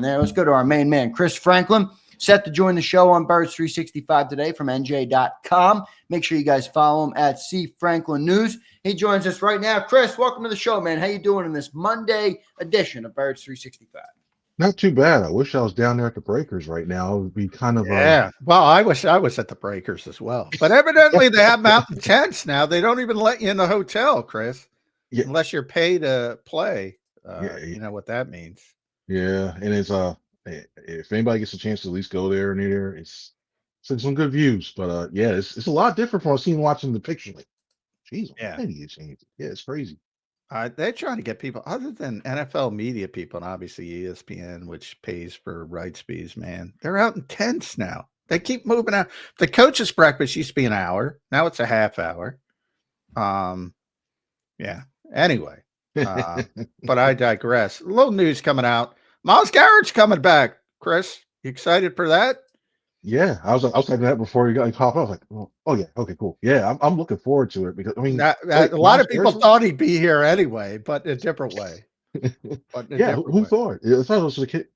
there. Let's go to our main man, Chris Franklin, set to join the show on Birds 365 today from NJ.com. Make sure you guys follow him at C Franklin News. He joins us right now. Chris, welcome to the show, man. How you doing in this Monday edition of Birds 365? Not too bad. I wish I was down there at the Breakers right now. It would be kind of Well, I wish I was at the Breakers as well. But evidently they have mountain tents now. They don't even let you in the hotel, Chris, unless you're paid to play. You know what that means. Yeah, and it's if anybody gets a chance to at least go there near there, it's some good views. But yeah, it's a lot different from what I've seen watching the picture. Like, geez, yeah, it's crazy. They're trying to get people other than NFL media people and obviously ESPN, which pays for rights fees. Man, they're out in tents now. They keep moving out. The coach's breakfast used to be an hour. Now it's a half hour. Yeah. Anyway, but I digress. A little news coming out. Myles Garrett's coming back. Chris, you excited for that? Yeah, I was typing that before you got popped. I was like, oh yeah, okay, cool. Yeah, I'm looking forward to it because I mean, a lot of people thought he'd be here anyway, but a different way. Yeah, who thought? I thought it was the kid.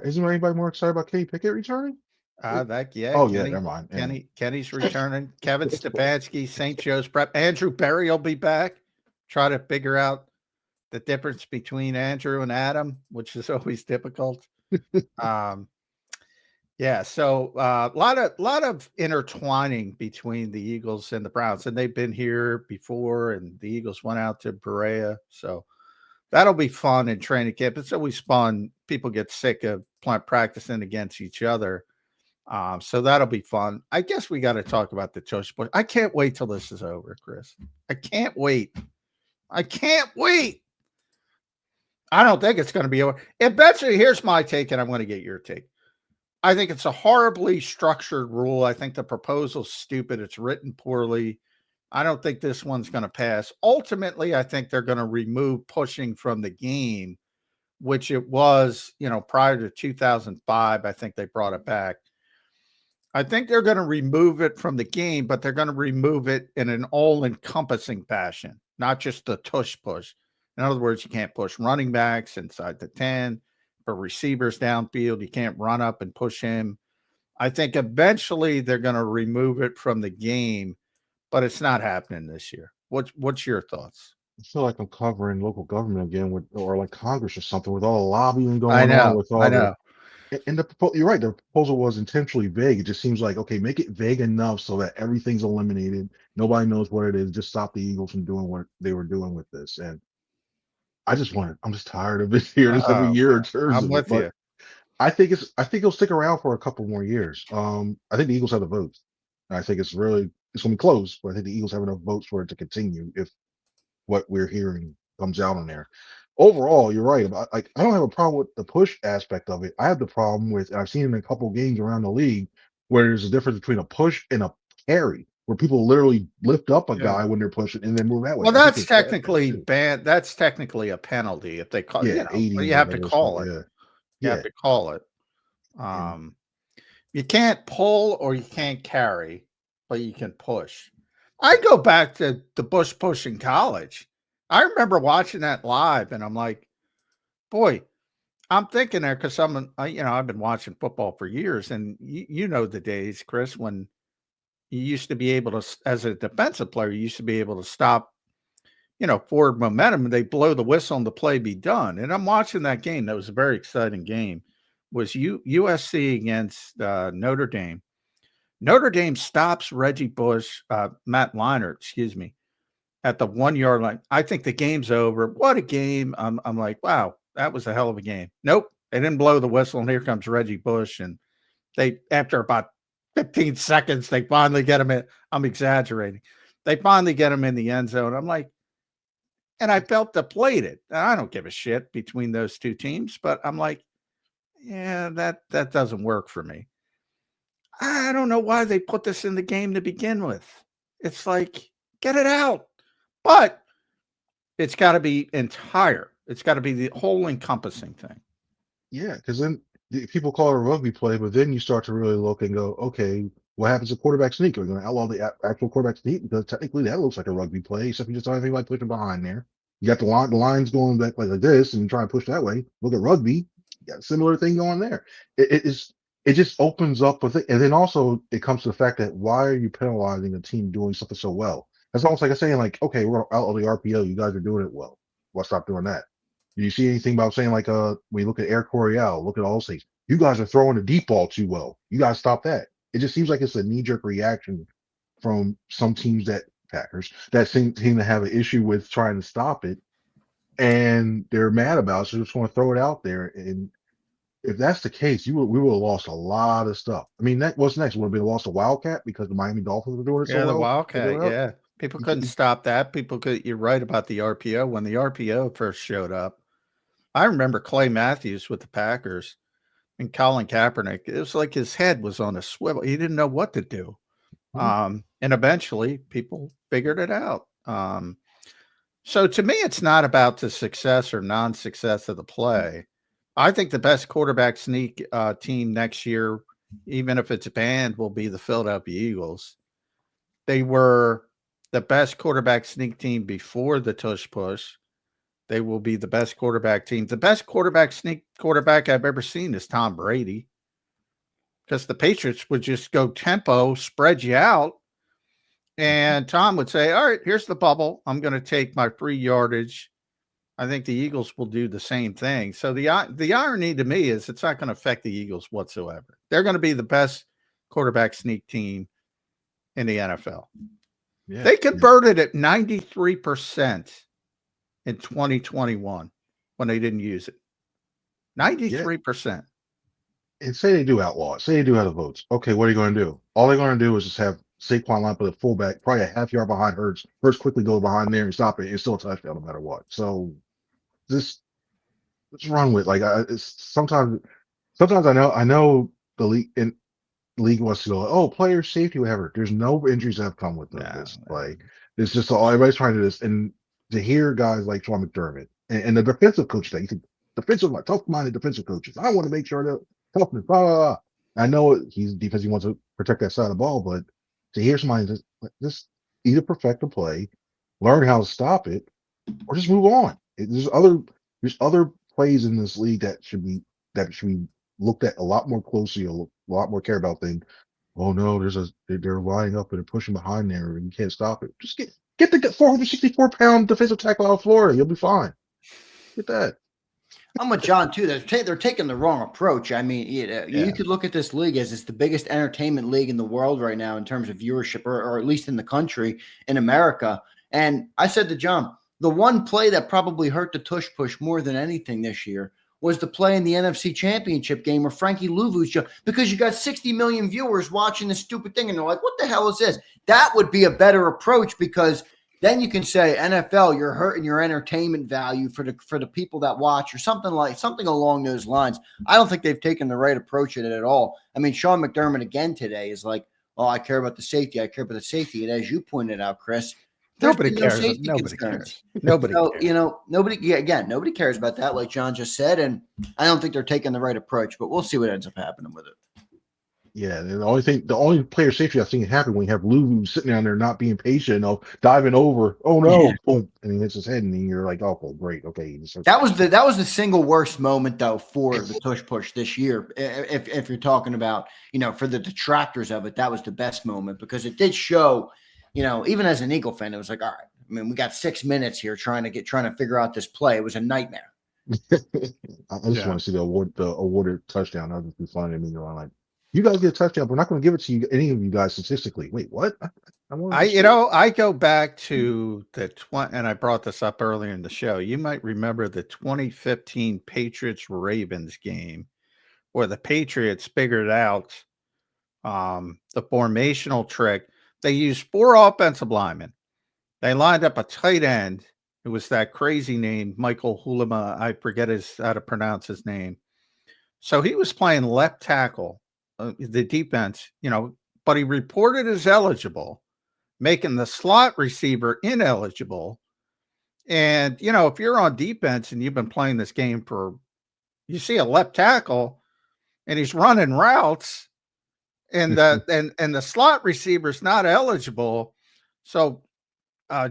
Isn't there anybody more excited about Kenny Pickett returning? Never mind. Kenny's returning. Kevin Stefanski, St. Joe's Prep. Andrew Berry will be back. Try to figure out the difference between Andrew and Adam, which is always difficult. Yeah, so a lot of intertwining between the Eagles and the Browns, and they've been here before, and the Eagles went out to Berea, so that'll be fun in training camp. It's always fun. People get sick of practicing against each other, so that'll be fun. I guess we got to talk about the Tush Push. I can't wait till this is over, Chris. I can't wait. I don't think it's going to be over. Eventually, here's my take, and I'm going to get your take. I think it's a horribly structured rule. I think the proposal's stupid. It's written poorly. I don't think this one's going to pass. Ultimately, I think they're going to remove pushing from the game, which it was, prior to 2005. I think they brought it back. I think they're going to remove it from the game, but they're going to remove it in an all-encompassing fashion, not just the tush push. In other words, you can't push running backs inside the 10. For receivers downfield, you can't run up and push him. I think eventually they're going to remove it from the game, but it's not happening this year. What's your thoughts? I feel like I'm covering local government again, or like Congress or something, with all the lobbying going on. I know. And you're right. The proposal was intentionally vague. It just seems like, okay, make it vague enough so that everything's eliminated. Nobody knows what it is. Just stop the Eagles from doing what they were doing with this. And I'm just tired of it here this every year in terms I'm with you. I think it'll stick around for a couple more years. I think the Eagles have the votes. I think it's going to be close, but I think the Eagles have enough votes for it to continue if what we're hearing comes out on there. Overall, you're right. I don't have a problem with the push aspect of it. I have the problem with, I've seen it in a couple games around the league where there's a difference between a push and a carry, where people literally lift up a guy when they're pushing and then move that way. Well, that's technically bad. That's technically a penalty if they call it. You have to call it. You have to call it. You can't pull or you can't carry, but you can push. I go back to the Bush push in college. I remember watching that live, and I'm like, boy, I'm thinking there because I've been watching football for years, and you know the days, Chris, when you used to be able to, as a defensive player, you used to be able to stop, forward momentum, and they blow the whistle and the play be done. And I'm watching that game. That was a very exciting game. Was USC against Notre Dame. Notre Dame stops Matt Leinart, at the 1 yard line. I think the game's over. What a game. I'm like, wow, that was a hell of a game. Nope. They didn't blow the whistle. And here comes Reggie Bush. And they, after about 15 seconds, they finally get him in. I'm exaggerating. They finally get him in the end zone. I'm like, and I felt deflated. And I don't give a shit between those two teams, but I'm like, yeah, that doesn't work for me. I don't know why they put this in the game to begin with. It's like, get it out. But it's got to be entire. It's got to be the whole encompassing thing. Yeah, because then people call it a rugby play, but then you start to really look and go, okay, what happens to quarterback sneak? Are we going to outlaw the actual quarterback sneak? Because technically that looks like a rugby play, except you just don't have anybody pushing behind there. You got the lines going back like this, and you try and push that way. Look at rugby. You got a similar thing going there. It just opens up with it, and then also it comes to the fact that why are you penalizing a team doing something so well? That's almost like saying like, okay, we're out of the RPO, you guys are doing it well. Well, stop doing that. Do you see anything about saying like when you look at Air Coryell, look at all things, you guys are throwing the deep ball too well. You guys stop that. It just seems like it's a knee-jerk reaction from some teams that Packers that seem to have an issue with trying to stop it, and they're mad about it, so just want to throw it out there. And if that's the case, we would have lost a lot of stuff. I mean, what's next? Would have been lost a Wildcat because the Miami Dolphins were doing it so Yeah, the well. Wildcat. Yeah, people couldn't stop that. You're right about the RPO. When the RPO first showed up, I remember Clay Matthews with the Packers and Colin Kaepernick. It was like his head was on a swivel. He didn't know what to do. And eventually people figured it out. So to me, it's not about the success or non-success of the play. I think the best quarterback sneak team next year, even if it's banned, will be the Philadelphia Eagles. They were the best quarterback sneak team before the tush push. They will be the best quarterback team. The best quarterback sneak quarterback I've ever seen is Tom Brady, because the Patriots would just go tempo, spread you out, and Tom would say, all right, here's the bubble. I'm going to take my free yardage. I think the Eagles will do the same thing. So the irony to me is it's not going to affect the Eagles whatsoever. They're going to be the best quarterback sneak team in the NFL. Yeah. They converted at 93% in 2021 when they didn't use it. 93%. And say they do outlaw it. Say they do have the votes. Okay, what are you going to do? All they're going to do is just have Saquon line with a fullback, probably a half yard behind Hurts. Hurts quickly go behind there and stop it. It's still a touchdown no matter what. So let's run with sometimes I know the league wants to go, player safety, whatever. There's no injuries that have come with this. Like it's just everybody's trying to do this, and to hear guys like Sean McDermott and the defensive coach thing, tough-minded defensive coaches. I want to make sure that toughness. Blah, blah, blah. I know he's defense. He wants to protect that side of the ball, but to hear somebody just either perfect the play, learn how to stop it, or just move on. There's other plays in this league that should be looked at a lot more closely, a lot more care about than, oh no, they're lining up and they're pushing behind there and you can't stop it. Just get the 464-pound defensive tackle out of Florida. You'll be fine. Get that. I'm with John too. They're taking the wrong approach. I mean, you could look at this league as it's the biggest entertainment league in the world right now in terms of viewership, or at least in the country, in America. And I said to John, the one play that probably hurt the tush push more than anything this year was the play in the NFC Championship game where Frankie Louvu's because you got 60 million viewers watching this stupid thing and they're like, what the hell is this? That would be a better approach, because then you can say, NFL, you're hurting your entertainment value for the people that watch, or something along those lines. I don't think they've taken the right approach at it at all. I mean, Sean McDermott again today is like, oh, I care about the safety. I care about the safety. And as you pointed out, Chris, nobody cares. Nobody cares. Nobody cares. Nobody cares about that, like John just said. And I don't think they're taking the right approach, but we'll see what ends up happening with it. Yeah, and the only player safety I've seen happen when you have Lulu sitting down there not being patient, diving over, oh no, boom, and he hits his head, and you're like, oh, great, okay. That was the single worst moment though for the tush push this year. If you're talking about, for the detractors of it, that was the best moment, because it did show, even as an Eagle fan, it was like, all right, I mean, we got 6 minutes here trying to figure out this play. It was a nightmare. I just want to see the awarded touchdown. That would be fun. I mean, you're like, you guys get a touchdown, we're not going to give it to you, any of you guys, statistically. Wait, what? I go back to and I brought this up earlier in the show. You might remember the 2015 Patriots-Ravens game where the Patriots figured out the formational trick. They used 4 offensive linemen. They lined up a tight end. It was that crazy name, Michael Hulema. I forget how to pronounce his name. So he was playing left tackle, the defense, but he reported as eligible, making the slot receiver ineligible. And, if you're on defense and you've been playing this game you see a left tackle and he's running routes and the slot receiver's not eligible. So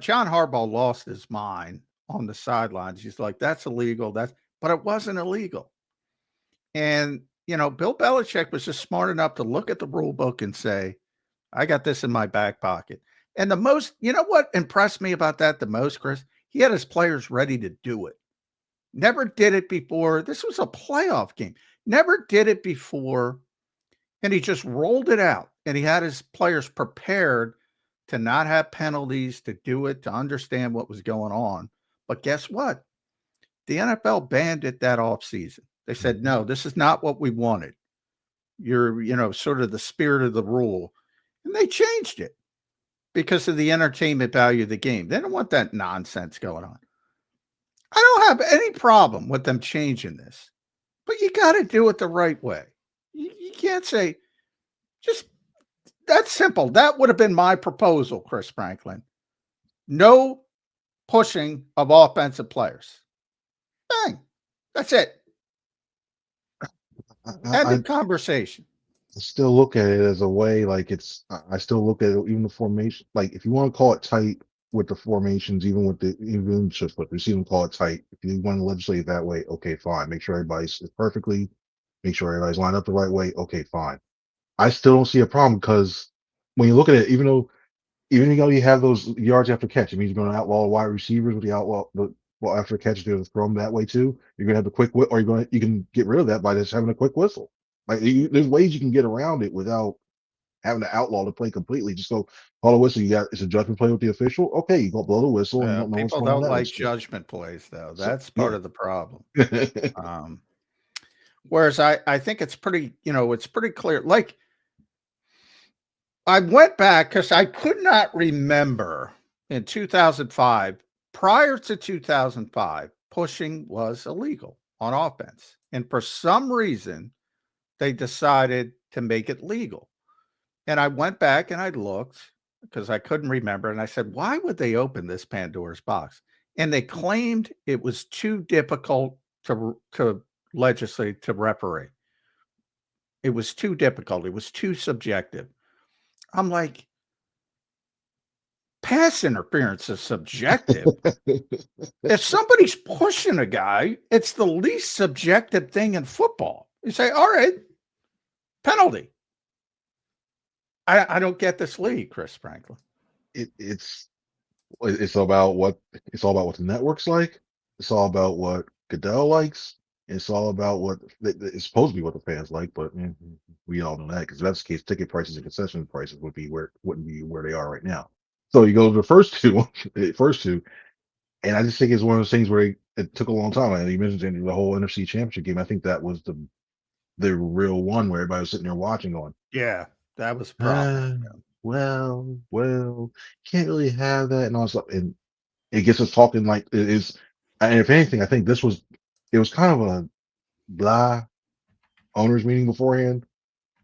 John Harbaugh lost his mind on the sidelines. He's like, that's illegal. But it wasn't illegal. And, Bill Belichick was just smart enough to look at the rule book and say, I got this in my back pocket. And what impressed me about that the most, Chris? He had his players ready to do it. Never did it before. This was a playoff game. Never did it before. And he just rolled it out. And he had his players prepared to not have penalties, to do it, to understand what was going on. But guess what? The NFL banned it that offseason. They said, no, this is not what we wanted. You're, sort of the spirit of the rule. And they changed it because of the entertainment value of the game. They don't want that nonsense going on. I don't have any problem with them changing this, but you got to do it the right way. You can't say, just that's simple. That would have been my proposal, Chris Franklin. No pushing of offensive players. Bang. That's it. End of conversation. I still look at it as a way, like I still look at it, even the formation, like if you want to call it tight with the formations, even just what we see them call it tight. If you want to legislate it that way, okay, fine. Make sure everybody's perfectly, make sure everybody's lined up the right way. Okay, fine. I still don't see a problem because when you look at it, even though you have those yards after catch, it means you're going to outlaw wide receivers with after catch, they're throw them that way too. You're going to have the quick or you can get rid of that by just having a quick whistle. Like there's ways you can get around it without having to outlaw the play completely. Just go call a whistle. It's a judgment play with the official. Okay, you go blow the whistle. And you don't know people don't like judgment plays, though. That's part of the problem. Whereas I think it's pretty, it's pretty clear. Like I went back because I could not remember in 2005, prior to 2005, pushing was illegal on offense. And for some reason, they decided to make it legal. And I went back and I looked because I couldn't remember. And I said, why would they open this Pandora's box? And they claimed it was too difficult to legislate, to referee. It was too difficult. It was too subjective. I'm like, pass interference is subjective. If somebody's pushing a guy, it's the least subjective thing in football. You say, all right, penalty. I don't get this league, Chris Franklin. It's all about what the network's like. It's all about what Goodell likes. It's all about what it's supposed to be what the fans like, but we all know that because if that's the case, ticket prices and concession prices wouldn't be where they are right now. So you go to the first two, and I just think it's one of those things where it took a long time. And you mentioned the whole NFC Championship game. I think that was the real one where everybody was sitting there watching, going, "Yeah, that was a problem." Well, can't really have that and all that stuff. And it gets us talking like it is. And if anything, I think it was kind of a blah owners meeting beforehand,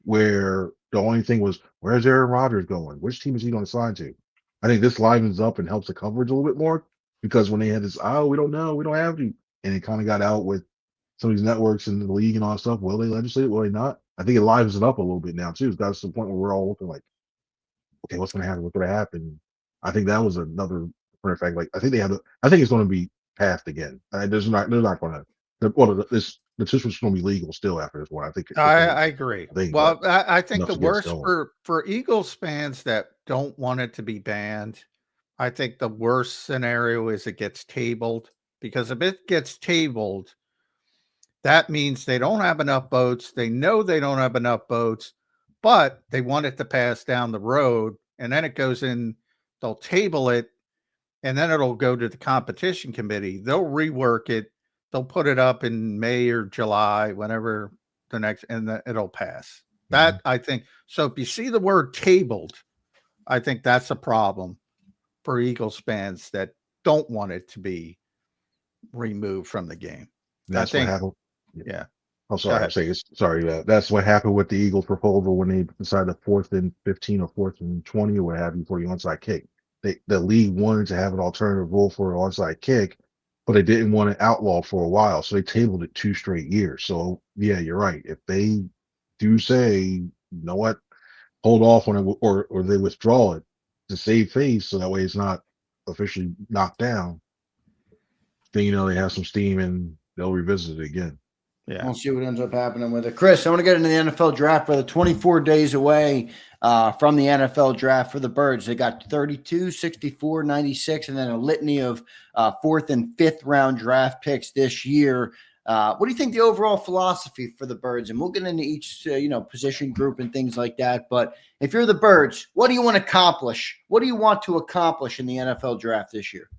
where the only thing was, where's Aaron Rodgers going? Which team is he going to sign to? I think this livens up and helps the coverage a little bit more because when they had this, we don't know, we don't have to, and it kind of got out with some of these networks and the league and all that stuff. Will they legislate? Will they not? I think it livens it up a little bit now too. It's got to the point where we're all looking like, okay, what's going to happen? What's going to happen? I think that was another fact. Like I think it's going to be passed again. They're not going to. The system's going to be legal still after this one. I think. I agree. I think the worst for Eagles fans that don't want it to be banned, I think the worst scenario is it gets tabled, because if it gets tabled, that means they don't have enough votes. They know they don't have enough votes, but they want it to pass down the road, and then it goes in. They'll table it, and then it'll go to the competition committee. They'll rework it. They'll put it up in May or July, whenever the next, and it'll pass. That I think. So if you see the word tabled, I think that's a problem for Eagles fans that don't want it to be removed from the game. That's what happened. Yeah. I'm sorry. I'm saying sorry. That's what happened with the Eagles proposal when they decided 4th and 15 or 4th and 20 or what have you for the onside kick. The league wanted to have an alternative rule for an onside kick, but they didn't want to outlaw for a while, so they tabled it 2 straight years. So yeah, you're right. If they do say, you know what, hold off on it, or they withdraw it to save face, so that way it's not officially knocked down, then they have some steam and they'll revisit it again. Yeah. We'll see what ends up happening with it. Chris, I want to get into the NFL draft, brother. 24 days away from the NFL draft for the Birds. They got 32, 64, 96, and then a litany of fourth and fifth round draft picks this year. What do you think the overall philosophy for the Birds? And we'll get into each position group and things like that. But if you're the Birds, what do you want to accomplish? What do you want to accomplish in the NFL draft this year?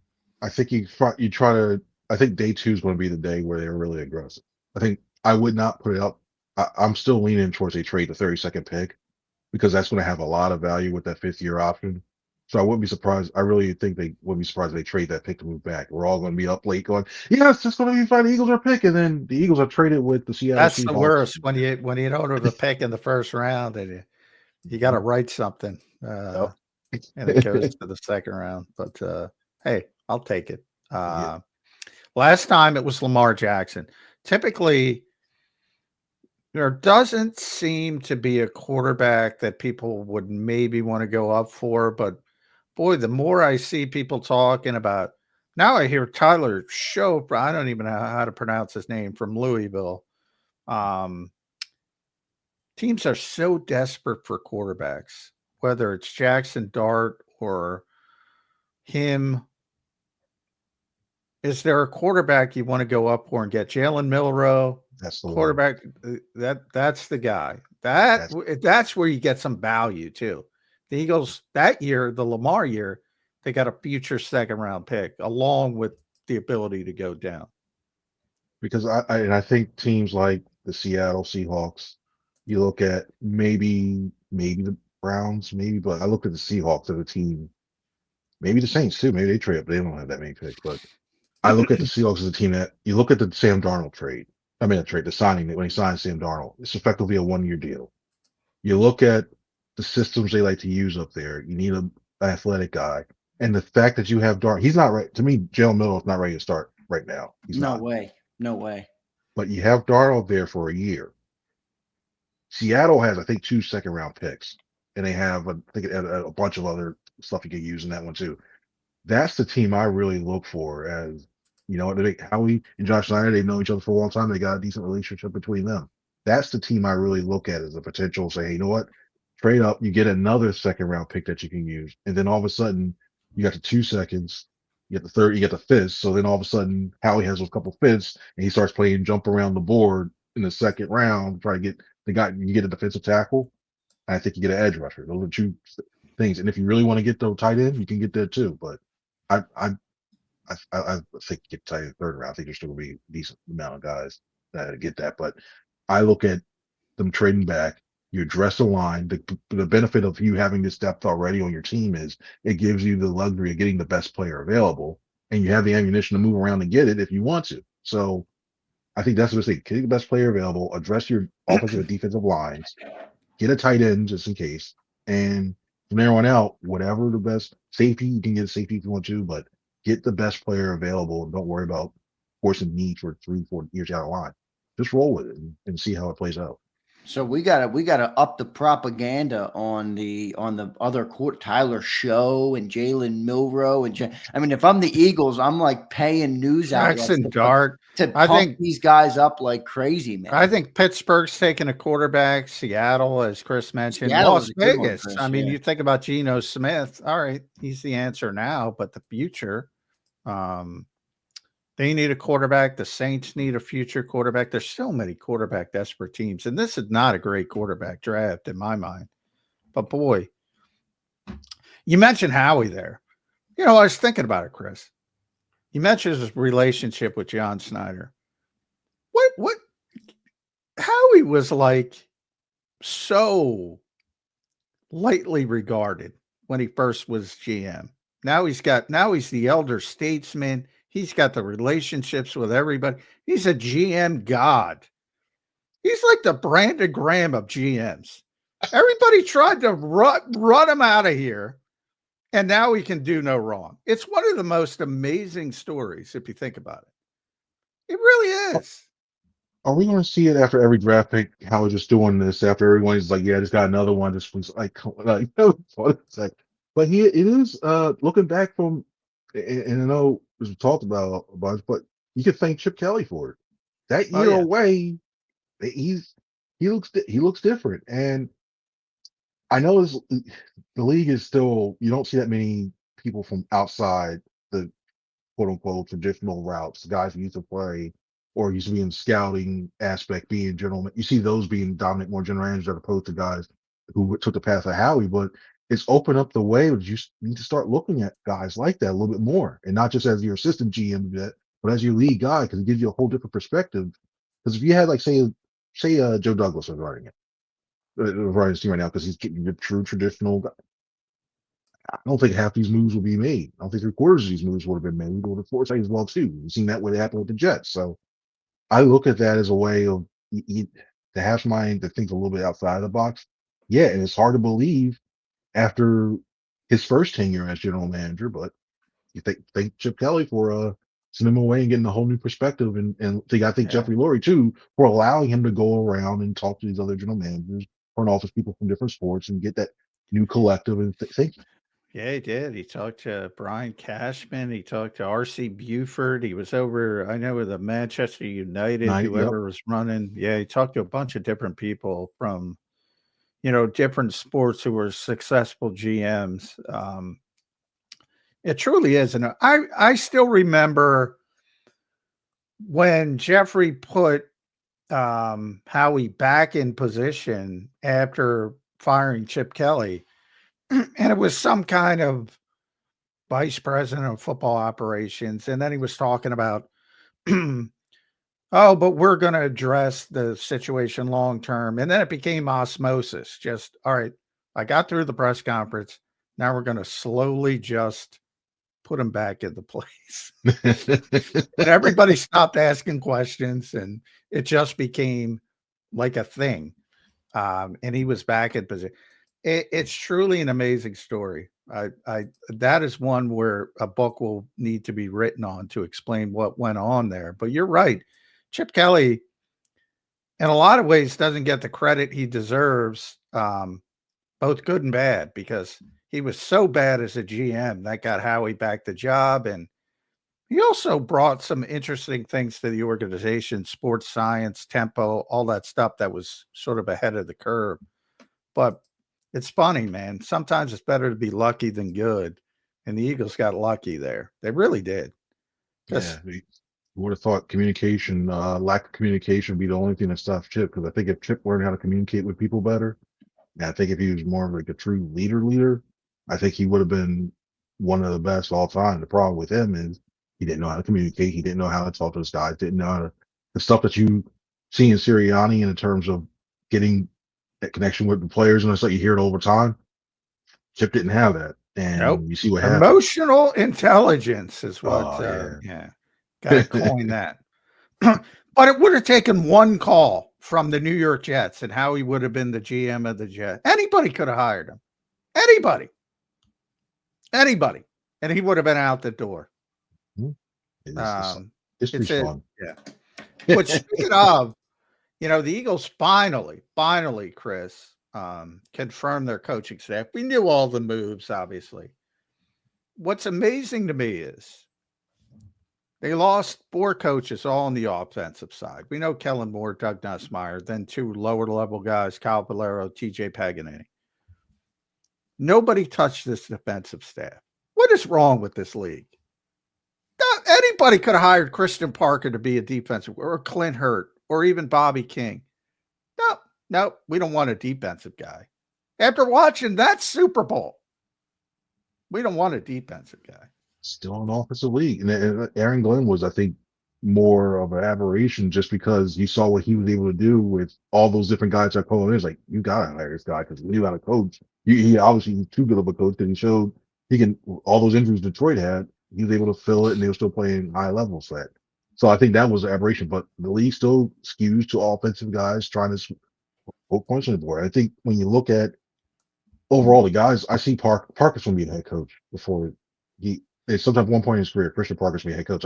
I think you try to. I think day 2 is going to be the day where they're really aggressive. I think I would not put it up. I'm still leaning towards a trade the 32nd pick because that's going to have a lot of value with that 5th-year option. So I wouldn't be surprised. I really think they wouldn't be surprised if they trade that pick to move back. We're all going to be up late going, yeah, it's just going to be fine. The Eagles are picking. And then the Eagles are traded with the Seattle That's Seahawks. the worst when you don't have a pick in the first round and you got to write something and it goes to the second round. But hey, I'll take it. Last time it was Lamar Jackson. Typically, there doesn't seem to be a quarterback that people would maybe want to go up for. But boy, the more I see people talking about, now I hear Tyler Shope, I don't even know how to pronounce his name, from Louisville. Teams are so desperate for quarterbacks, whether it's Jackson Dart or him. Is there a quarterback you want to go up for and get? Jalen Milroe, That's the quarterback. That's the guy. That's where you get some value too. The Eagles that year, the Lamar year, they got a future second round pick along with the ability to go down. Because I think teams like the Seattle Seahawks, you look at maybe the Browns, but I look at the Seahawks as a team, maybe the Saints too. Maybe they trade up. They don't have that many picks, but I look at the Seahawks as a team that you look at the Sam Darnold trade. I mean, the signing when he signed Sam Darnold, it's effectively a 1-year deal. You look at the systems they like to use up there. You need an athletic guy, and the fact that you have Darnold, he's not right. To me, Jalen Milroe is not ready to start right now. He's not. No way. But you have Darnold there for a year. Seattle has, I think, 2 second-round picks, and they have, I think, a bunch of other stuff you can use in that one too. That's the team I really look for. As Howie and Josh Snyder, they've known each other for a long time. They got a decent relationship between them. That's the team I really look at as a potential. Say, hey, you know what? Trade up, you get another second-round pick that you can use, and then all of a sudden, you got the 2 seconds. You get the third, you get the fifth. So then all of a sudden, Howie has a couple fifths, and he starts playing jump around the board in the second round, try to get the guy. You get a defensive tackle, and I think you get an edge rusher. Those are 2 things. And if you really want to get the tight end, you can get there too. But I think you get tight end third round. I think there's still gonna be a decent amount of guys that get that. But I look at them trading back. You address the line. The benefit of you having this depth already on your team is it gives you the luxury of getting the best player available, and you have the ammunition to move around and get it if you want to. So I think that's what I say. Get the best player available, address your offensive and defensive lines, get a tight end just in case, and from there on out, whatever the best safety, you can get a safety if you want to, but get the best player available and don't worry about forcing needs for 3-4 years down the line. Just roll with it and see how it plays out. So we gotta up the propaganda on the other court, Tyler Show and Jalen Milroe I mean, if I'm the Eagles, I'm like paying news outlets Jackson Dart to pump these guys up like crazy, man. I think Pittsburgh's taking a quarterback. Seattle, as Chris mentioned, Las Vegas. I mean, you think about Geno Smith. All right, he's the answer now, but the future. They need a quarterback. The Saints need a future quarterback. There's so many quarterback desperate teams, and this is not a great quarterback draft in my mind. But boy, you mentioned Howie there. I was thinking about it, Chris. You mentioned his relationship with John Snyder. What Howie was like so lightly regarded when he first was GM. Now he's the elder statesman. He's got the relationships with everybody. He's a GM god. He's like the Brandon Graham of GMs. Everybody tried to run him out of here, and now he can do no wrong. It's one of the most amazing stories if you think about it. It really is. Are we going to see it after every draft pick? How we're just doing this after everyone's like, yeah, I just got another one. This was like but it is looking back from, and I know it was talked about a bunch, but you could thank Chip Kelly for it. That year away he looks different. And I know the league is still, you don't see that many people from outside the quote unquote traditional routes, the guys who used to play or used to be in scouting aspect, being general. You see those being dominant, more general managers as opposed to guys who took the path of Howie. But it's opened up the way that you need to start looking at guys like that a little bit more, and not just as your assistant GM, but as your lead guy, because it gives you a whole different perspective. Because if you had like say Joe Douglas was running it, running this team right now, because he's getting the true traditional. I don't think half these moves will be made. I don't think 3/4 of these moves would have been made. Or the fourth as well too. We've seen that what happened with the Jets. So I look at that as a way of to have somebody that thinks a little bit outside of the box. Yeah, and it's hard to believe after his first tenure as general manager, but you thank Chip Kelly for sending him away and getting a whole new perspective, and I think Yeah. Jeffrey Lurie too for allowing him to go around and talk to these other general managers, front office people from different sports, and get that new collective and think. Yeah, he did. He talked to Brian Cashman. He talked to R.C. Buford. He was over, I know, with the Manchester United, Yep. whoever was running. Yeah, he talked to a bunch of different people from, different sports who were successful GMs. It truly is. And I still remember when Jeffrey put Howie back in position after firing Chip Kelly, and it was some kind of vice president of football operations. And then he was talking about, oh, but we're going to address the situation long term. And then it became osmosis. Just, all right, I got through the press conference. Now we're going to slowly just put him back into place. And everybody stopped asking questions, and it just became like a thing. And he was back in position. It's truly an amazing story. I that is one where a book will need to be written on to explain what went on there. But you're right. Chip Kelly, in a lot of ways, doesn't get the credit he deserves, both good and bad, because he was so bad as a GM that got Howie back the job. And he also brought some interesting things to the organization, sports science, tempo, all that stuff that was sort of ahead of the curve. But it's funny, man. Sometimes it's better to be lucky than good. And the Eagles got lucky there. They really did. Yeah, we would have thought communication, lack of communication would be the only thing that stops Chip. Because I think if Chip learned how to communicate with people better, and I think if he was more of like a true leader, I think he would have been one of the best all time. The problem with him is he didn't know how to communicate. He didn't know how to talk to his guys. Didn't know how to, the stuff that you see in Sirianni in terms of getting that connection with the players and it's like you hear it over time. Chip didn't have that, and Nope. you see what happened. Emotional intelligence is what, Oh, yeah, got to coin that. But it would have taken one call from the New York Jets, and Howie would have been the GM of the Jets. Anybody could have hired him. Anybody. And he would have been out the door. History's fun. Yeah. But speaking of, the Eagles finally, Chris, confirmed their coaching staff. We knew all the moves, obviously. What's amazing to me is they lost 4 coaches all on the offensive side. We know Kellen Moore, Doug Nussmeier, then 2 lower-level guys, Kyle Valero, TJ Paganini. Nobody touched this defensive staff. What is wrong with this league? Anybody could have hired Christian Parker to be a defensive, or Clint Hurt, or even Bobby King. No, we don't want a defensive guy. After watching that Super Bowl, we don't want a defensive guy. Still an offensive league. And Aaron Glenn was, I think, more of an aberration just because you saw what he was able to do with all those different guys that called in. It's like, you got to hire this guy because he got a coach. He obviously was too good of a coach because he showed he can, all those injuries Detroit had, he was able to fill it and they were still playing high levels for that. So I think that was an aberration, but the league still skews to offensive guys trying to put points on the board. I think when you look at overall the guys, I see Parker's going to be the head coach before sometime at one point in his career, Christian Parker's going to be head coach.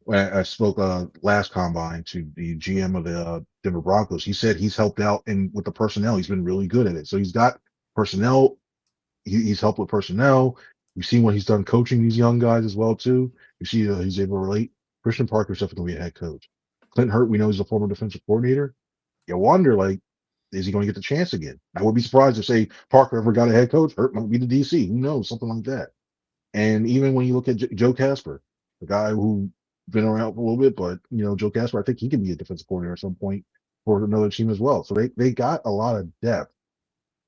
When I spoke last combine to the GM of the Denver Broncos, he said he's helped out with the personnel. He's been really good at it. So he's got personnel. He's helped with personnel. You've seen what he's done coaching these young guys as well too. You see he's able to relate. Christian Parker's definitely going to be a head coach. Clint Hurt, we know he's a former defensive coordinator. you wonder, like, is he going to get the chance again? I would be surprised if, say, Parker ever got a head coach. Hurt might be the DC. Who knows? Something like that. And even when you look at Joe Casper, the guy who been around for a little bit, but Joe Casper, I think he can be a defensive coordinator at some point for another team as well. So they got a lot of depth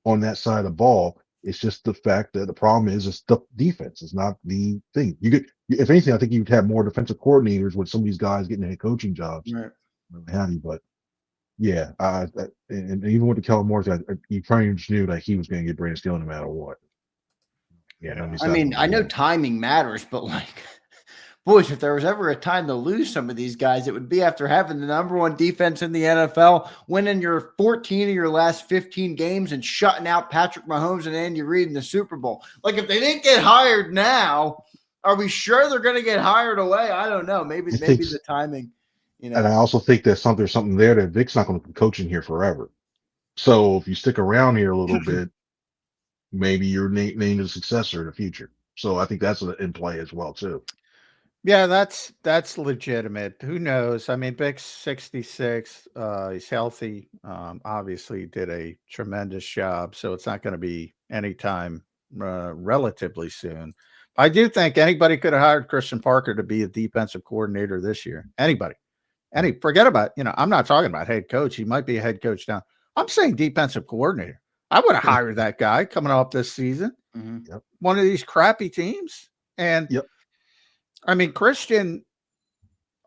on that side of the ball. It's just the fact that the problem is it's the defense. It's not the thing. You get, if anything, I think you'd have more defensive coordinators with some of these guys getting head coaching jobs. Right. Have you? But yeah, and even with the Kellen Moore, you probably just knew that he was going to get Brandon Steele no matter what. Yeah. I mean, I know timing matters, but like, boys, if there was ever a time to lose some of these guys, it would be after having the number one defense in the NFL, winning your 14 of your last 15 games and shutting out Patrick Mahomes and Andy Reid in the Super Bowl. Like, if they didn't get hired now, are we sure they're going to get hired away? I don't know. Maybe the timing, And I also think that there's something there that Vic's not going to be coaching here forever. So if you stick around here a little bit, maybe you're named a successor in the future. So I think that's in play as well too. Yeah, that's legitimate. Who knows? I mean, Vic's 66. He's healthy. Obviously did a tremendous job. So it's not going to be anytime relatively soon. I do think anybody could have hired Christian Parker to be a defensive coordinator this year. Anybody. Forget about, I'm not talking about head coach. He might be a head coach now. I'm saying defensive coordinator. I would have hired that guy coming up this season. Mm-hmm. Yep. One of these crappy teams. And yep. I mean, Christian,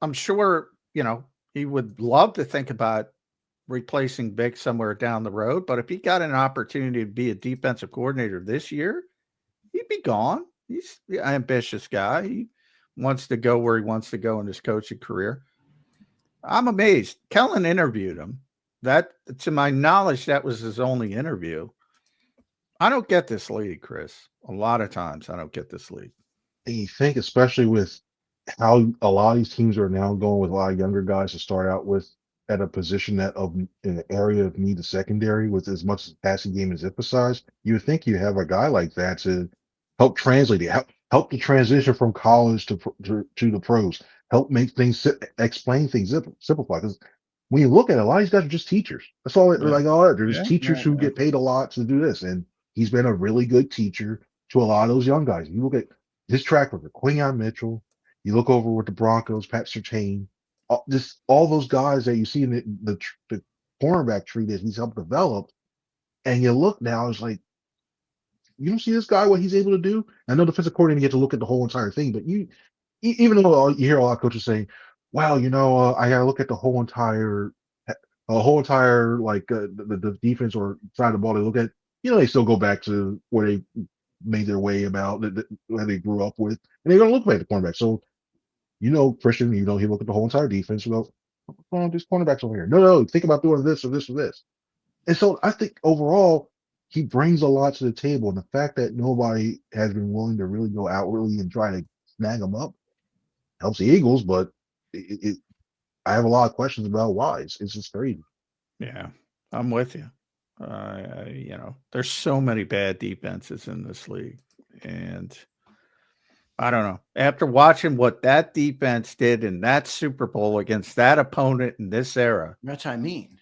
I'm sure, he would love to think about replacing Vic somewhere down the road. But if he got an opportunity to be a defensive coordinator this year, he'd be gone. He's an ambitious guy. He wants to go where he wants to go in his coaching career. I'm amazed. Kellen interviewed him. That, to my knowledge, that was his only interview. I don't get this league, Chris. A lot of times I don't get this league. And you think, especially with how a lot of these teams are now going with a lot of younger guys to start out with at a position in an area of need, the secondary, with as much passing game is emphasized, you would think you have a guy like that to help translate it, help the transition from college to the pros, help make things explain things, simplify. Because when you look at it, a lot of these guys are just teachers. That's all. They're just teachers who get paid a lot to do this, and he's been a really good teacher to a lot of those young guys. You look at his track record, Quinyon Mitchell. You look over with the Broncos, Pat Surtain, all those guys that you see in the cornerback tree that he's helped develop, and you look now, it's like, you don't see this guy, what he's able to do. I know defensive coordinator, you get to look at the whole entire thing, but even though you hear a lot of coaches saying, "Wow, I got to look at the whole entire like the defense or side of the ball." They look at, they still go back to where they made their way about where they grew up with, and they're going to look back at the cornerback. So, Christian, he look at the whole entire defense. Well, what's going on with these cornerbacks over here? No, think about doing this or this or this. And so I think overall, he brings a lot to the table. And the fact that nobody has been willing to really go outwardly and try to snag him up helps the Eagles, but I have a lot of questions about why. It's just crazy. Yeah, I'm with you. There's so many bad defenses in this league. And I don't know. After watching what that defense did in that Super Bowl against that opponent in this era. That's what I mean.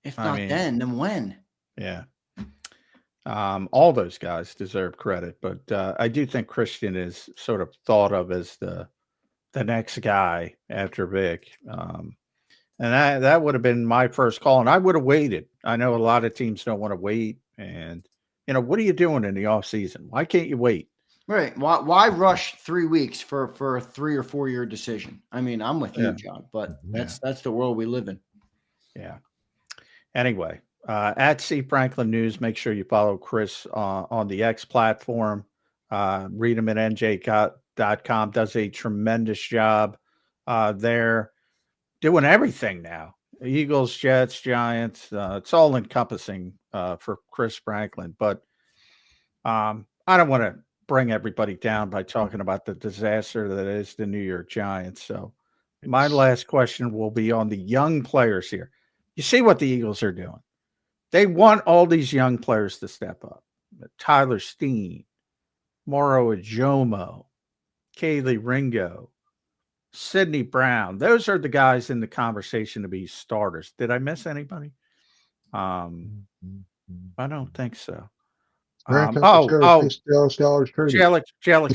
If not then when? Yeah. All those guys deserve credit, but I do think Christian is sort of thought of as the next guy after Vic. And that would have been my first call, and I would have waited. I know a lot of teams don't want to wait, and what are you doing in the offseason? Why can't you wait? Right. Why rush 3 weeks for a 3 or 4 year decision? I mean, I'm with you, John, but that's the world we live in. Yeah. Anyway, at C Franklin News, make sure you follow Chris on the X platform. Read him at nj.com. Does a tremendous job there, doing everything now. Eagles, Jets, Giants. It's all encompassing for Chris Franklin. But I don't want to bring everybody down by talking about the disaster that is the New York Giants. So my last question will be on the young players here. You see what the Eagles are doing. They want all these young players to step up. Tyler Steen, Moro Ajomo, Kaylee Ringo, Sidney Brown. Those are the guys in the conversation to be starters. Did I miss anybody? I don't think so. Jalyx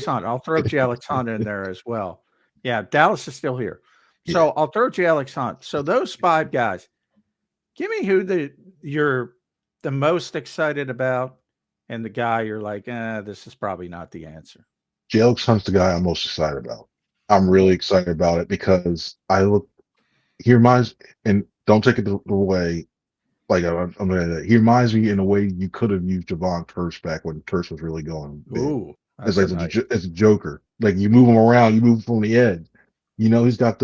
Hunt. I'll throw Jalyx Hunt in there as well. Yeah, Dallas is still here. So Yeah. I'll throw Jalyx Hunt. So those 5 guys, give me who you're the most excited about and the guy you're like, this is probably not the answer. Jalyx Hunt's the guy I'm most excited about. I'm really excited about it because he reminds, and don't take it away. Like he reminds me in a way you could have used Javon Curse back when Curse was really going big. Ooh, as a joker. Like you move him around, you move from the edge. He's got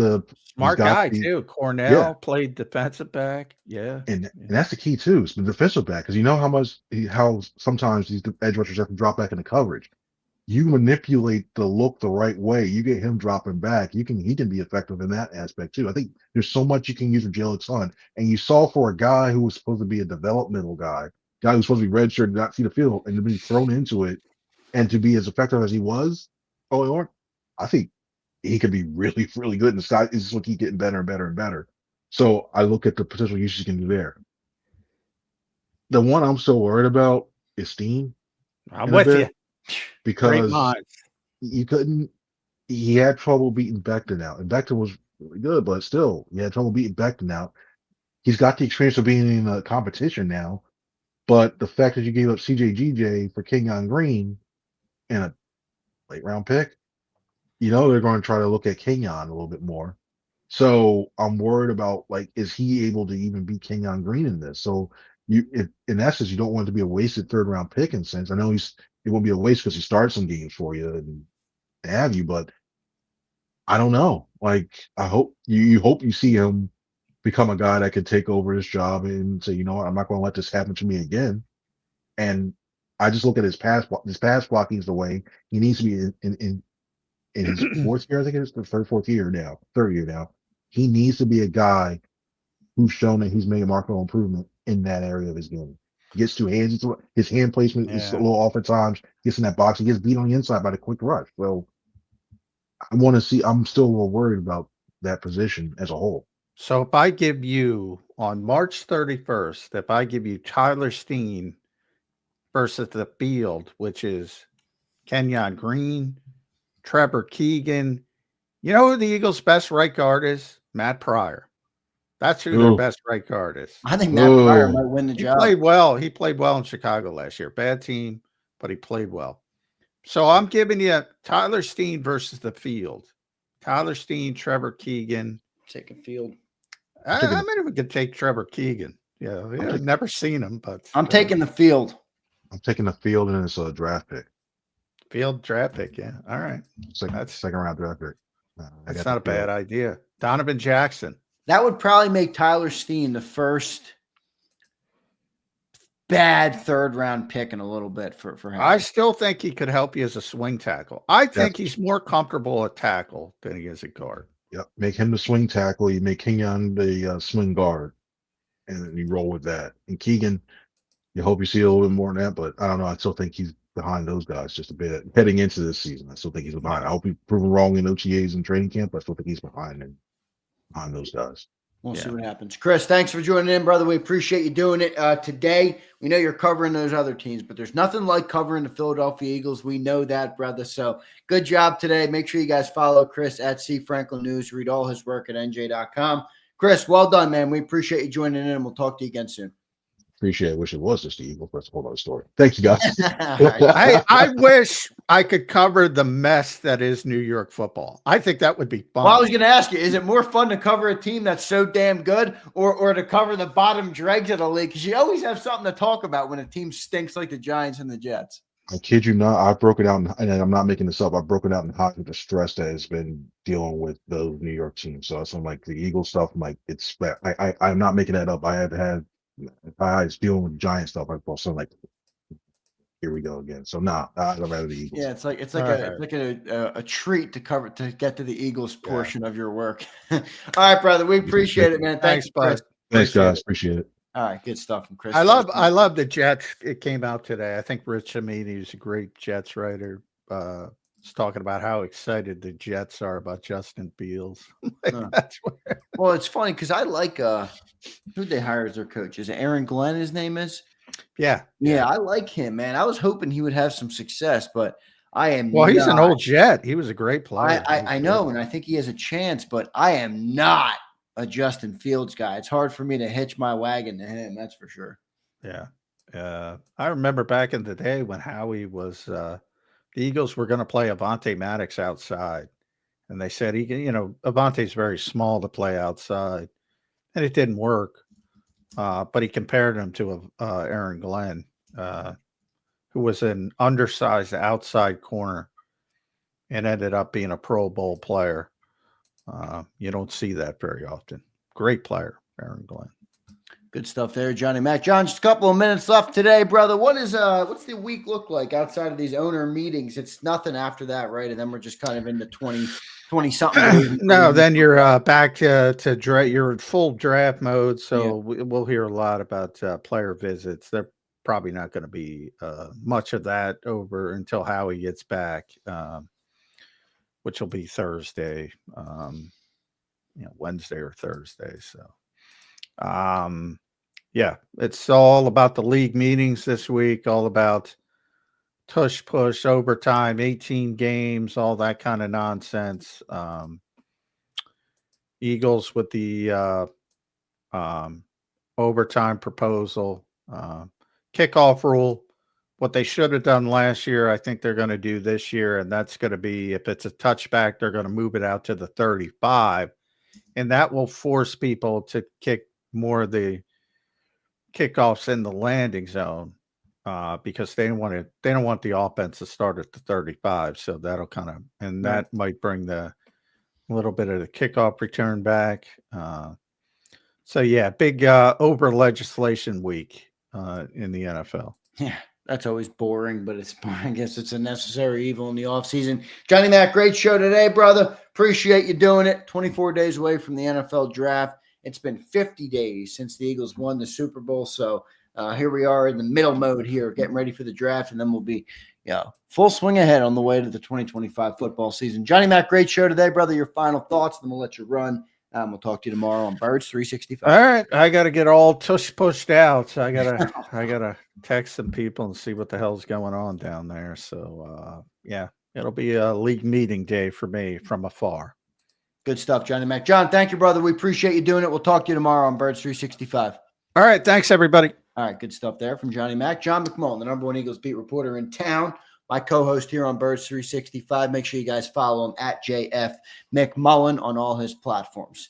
smart guy too. Cornell played defensive back. Yeah. And that's the key too. It's the defensive back. Because you know how sometimes these edge rushers have to drop back into coverage. You manipulate the look the right way. You get him dropping back. He can be effective in that aspect too. I think there's so much you can use with Jalyx Hunt. And you saw for a guy who was supposed to be a developmental guy who's supposed to be redshirted, not see the field, and to be thrown into it, and to be as effective as he was early on, I think he could be really, really good. And the sky is just keep getting better and better and better. So I look at the potential uses he can do there. The one I'm still worried about is Steen. I'm with you. Because he had trouble beating Becton out. And Becton was really good, but still, he had trouble beating Becton out. He's got the experience of being in a competition now. But the fact that you gave up CJGJ for Kenyon Green and a late round pick, they're going to try to look at Kenyon a little bit more. So I'm worried about, is he able to even beat Kenyon Green in this? So in essence, you don't want it to be a wasted 3rd round pick in a sense. I know it won't be a waste because he started some games for you and have you, but I don't know. I hope you see him become a guy that could take over his job and say, you know what, I'm not going to let this happen to me again. And I just look at his pass blocking is the way he needs to be in his 4th year. I think it's the 3rd year now. He needs to be a guy who's shown that he's made a marketable improvement in that area of his game. He gets 2 hands. His hand placement is a little off at times. Gets in that box. He gets beat on the inside by the quick rush. So I'm still a little worried about that position as a whole. So if I give you on March 31st, if I give you Tyler Steen versus the field, which is Kenyon Green, Trevor Keegan, you know who the Eagles' best right guard is? Matt Pryor. That's who their best right guard is. I think Matt Pryor might win the job. He played well in Chicago last year. Bad team, but he played well. So I'm giving you Tyler Steen versus the field. Tyler Steen, Trevor Keegan. Taking field. I mean, we could take Trevor Keegan. Yeah, I've never seen him, but I'm taking the field. I'm taking the field, and it's a draft pick. Field draft pick, yeah. All right. That's 2nd round draft pick. That's not a bad idea. Donovan Jackson. That would probably make Tyler Steen the first bad 3rd round pick in a little bit for him. I still think he could help you as a swing tackle. I think he's more comfortable at tackle than he is at guard. Yep. Make him the swing tackle. You make Kenyon the swing guard, and then you roll with that. And Keegan, you hope you see a little bit more than that, but I don't know. I still think he's behind those guys just a bit heading into this season. I still think he's behind. I hope he's proven wrong in OTAs and training camp, but I still think he's behind those guys. We'll see what happens. Chris, thanks for joining in, brother. We appreciate you doing it today. We know you're covering those other teams, but there's nothing like covering the Philadelphia Eagles. We know that, brother. So good job today. Make sure you guys follow Chris at C. Franklin News. Read all his work at NJ.com. Chris, well done, man. We appreciate you joining in, and we'll talk to you again soon. Appreciate it. Wish it was just the Eagles. That's a whole other story. Thank you, guys. I wish I could cover the mess that is New York football. I think that would be fun. Well, I was going to ask you, is it more fun to cover a team that's so damn good or to cover the bottom dregs of the league? Because you always have something to talk about when a team stinks like the Giants and the Jets. I kid you not. I broke it out, and I'm not making this up. I broke it out in how the stress that has been dealing with those New York teams. So I'm like the Eagles stuff. I'm like, I'm not making that up. I have had. If I was dealing with Giant stuff, I'd also like, here we go again. So I'd rather the Eagles. Yeah, it's like a treat to get to the Eagles portion of your work. All right, brother, we appreciate it, man. Thanks, bud. Thanks, guys. Appreciate it. All right, good stuff from Chris. I love the Jets. It came out today. I think Rich Amini is a great Jets writer. was talking about how excited the Jets are about Justin Fields. Like, Huh. that's where, Well, it's funny because I like who'd they hire as their coach? Is it Aaron Glenn? His name is. yeah. Yeah, I like him, man. I was hoping he would have some success, but I am. Well, he's an not. old Jet. He was a great player. I know, and I think he has a chance, but I am not a Justin Fields guy. It's hard for me to hitch my wagon to him. That's for sure. Yeah. I remember back in the day when Howie was the Eagles were going to play Avonte Maddox outside. And they said he can, Avante's very small to play outside. And it didn't work. But he compared him to Aaron Glenn, who was an undersized outside corner and ended up being a Pro Bowl player. You don't see that very often. Great player, Aaron Glenn. Good stuff there, Johnny Mac. John, just a couple of minutes left today, brother. What's the week look like outside of these owner meetings? It's nothing after that, right? And then we're just kind of into 20 something. No, then you're back to you're in full draft mode. So we'll hear a lot about player visits. They're probably not going to be much of that over until Howie gets back, which will be Thursday, Wednesday or Thursday. So, yeah, it's all about the league meetings this week, all about tush push, overtime, 18 games, all that kind of nonsense. Eagles with the overtime proposal, kickoff rule. What they should have done last year, I think they're going to do this year, and that's going to be, if it's a touchback, they're going to move it out to the 35, and that will force people to kick more of the kickoffs in the landing zone because they don't want the offense to start at the 35. So that'll that might bring the little bit of the kickoff return back. So yeah, big over legislation week in the NFL. Yeah, that's always boring, but I guess it's a necessary evil in the offseason. Johnny Mac, great show today, brother. Appreciate you doing it. 24 days away from the NFL draft. It's been 50 days since the Eagles won the Super Bowl. So here we are in the middle mode here, getting ready for the draft, and then we'll be full swing ahead on the way to the 2025 football season. Johnny Mac, great show today, brother. Your final thoughts, then we'll let you run. We'll talk to you tomorrow on Birds 365. All right, I got to get all pushed out. I gotta text some people and see what the hell's going on down there. So yeah, it'll be a league meeting day for me from afar. Good stuff, Johnny Mac. John, thank you, brother. We appreciate you doing it. We'll talk to you tomorrow on Birds 365. All right, thanks everybody. All right, good stuff there from Johnny Mac. John McMullen, the #1 Eagles beat reporter in town, my co-host here on Birds 365. Make sure you guys follow him at JF McMullen on all his platforms.